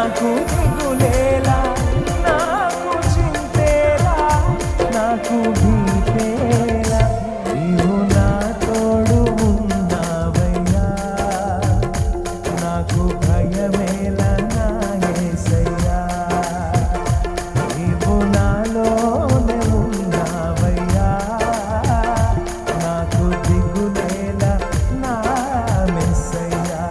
నాకు దిగులేలా, నాకు చింతేలా, నాకు భీతేలా, నీవు నా తోడు ఉన్నావయ్యా. నాకు భయమేలా నా యేసయ్యా, నీవు నాలోనే ఉన్నావయ్యా. నాకు దిగులేలా నా మెస్సయ్యా.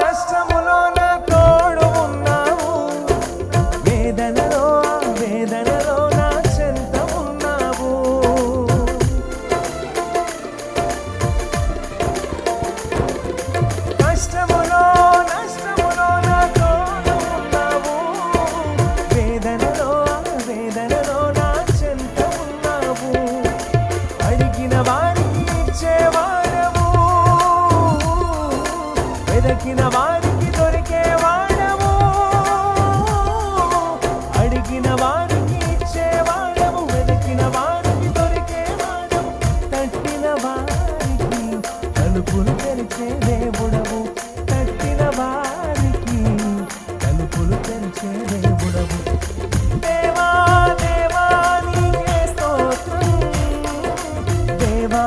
నష్టములో నా తోడు ఉన్నావు, వేదనలో నా చెంత ఉన్నావు. కష్టములో నా తోడు ఉన్నావు, వేదనలో నా చెంత ఉన్నావు. అడిగిన వారికి ఇచ్చేవాడవు, వెదకిన వారికి దొరికేవాడవు. అడిగిన వారికి ఇచ్చేవాడవు, వెదకిన వారికి దొరికేవాడవు. తట్టిన వారికి తలుపులు తెరిచే దేవుడవు, తట్టిన వారికి తలుపులు తెరిచే దేవుడవు. దేవా దేవా నీకే స్తోత్రం, దేవా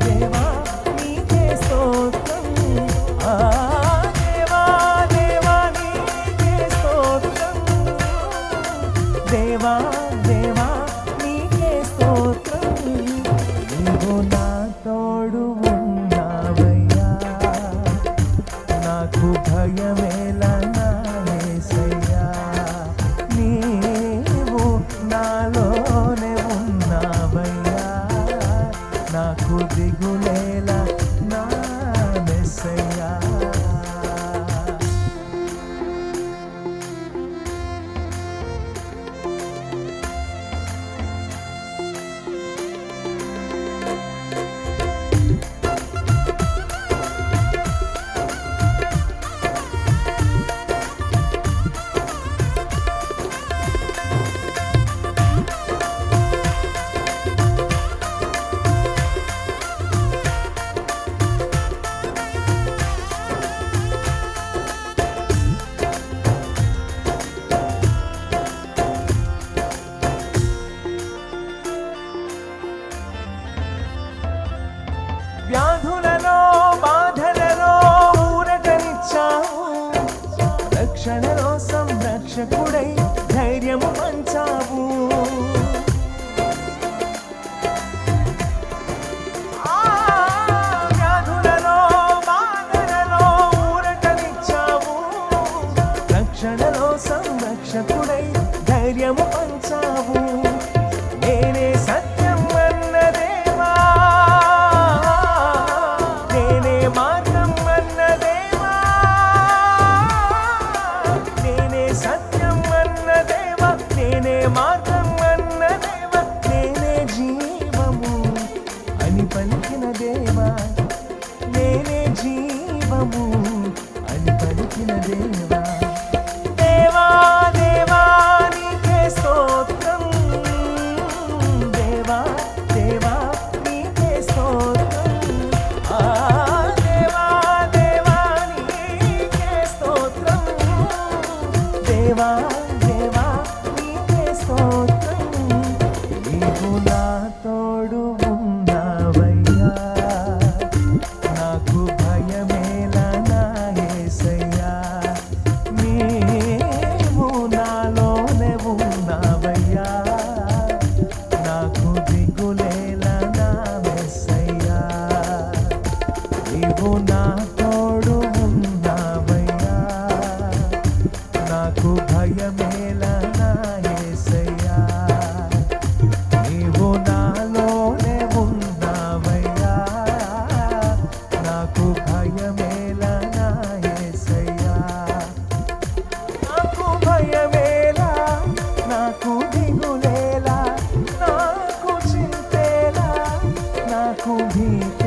దేవా నీకే స్తోత్రం. దేవా దేవా నీకే స్తోత్రం, దేవా దేవా నీకే స్తోత్రం. నీవు నా తోడు ఉన్నావయ్యా, నాకు భయమేలా నా యేసయ్యా. నీవు నాలోనే ఉన్నావయ్యా, నాకు దిగులేలా నా మెస్సయ్యా. వ్యాధులలో బాధలలో ఊరటనిచ్చావు, రక్షణలో సంరక్షకుడై ధైర్యము పంచావు. వ్యాధులలో బాధలలో ఊరటనిచ్చావు, రక్షణలో సంరక్షకుడై ధైర్యము పంచావు. నేనే సత్యం అన్న దేవా, నేనే మార్గం అన్న దేవా, నేనే సత్యం అన్న దేవా, నేనే మార్గం అన్న దేవా, నేనే జీవము అని పలికిన దేవా, నేనే జీవము అని పలికిన దేవా. దేవా దేవా నీకే స్తోత్రం, దేవా దేవా నీకే స్తోత్రం. దేవా దేవా నీకే స్తోత్రం, దేవా దేవా నీకే స్తోత్రం. నీవు నా తోడు ఉన్నావయ్యా, నాకు భయమేలా నా యేసయ్యా. నీవు నాలోనే ఉన్నావయ్యా, నాకు దిగులేలా నా भी